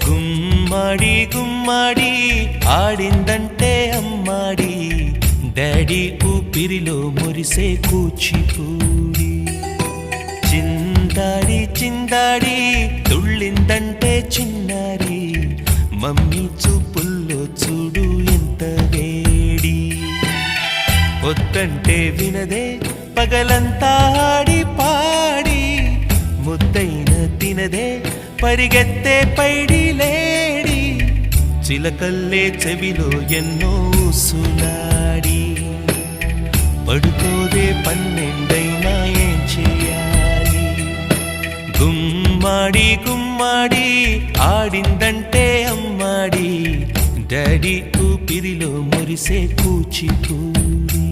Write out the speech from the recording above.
గుమ్మడి గుమ్మడి ఆడిందంటే అమ్మాడి daddy ఊపిరిలో మురిసే కూచిపూడి చిందాడి చిందాడి తుళ్ళిందంటే చిన్నారి మమ్మీ చూపుల్లో చూడు ఎంత వేడి వద్దంటే వినదే పగలంతా ఆడి పాడి ముద్దైన తినదే పరిగెత్తే పైడి లేడి చిలకల్లే చెవిలో ఎన్నో సులాడి పడుకోదే పన్నెండైనా ఏం చేయాలి గుమ్మాడి గుమ్మాడి ఆడిందంటే అమ్మాడి డాడీ ఊపిరిలో మురిసే కూచిపూడి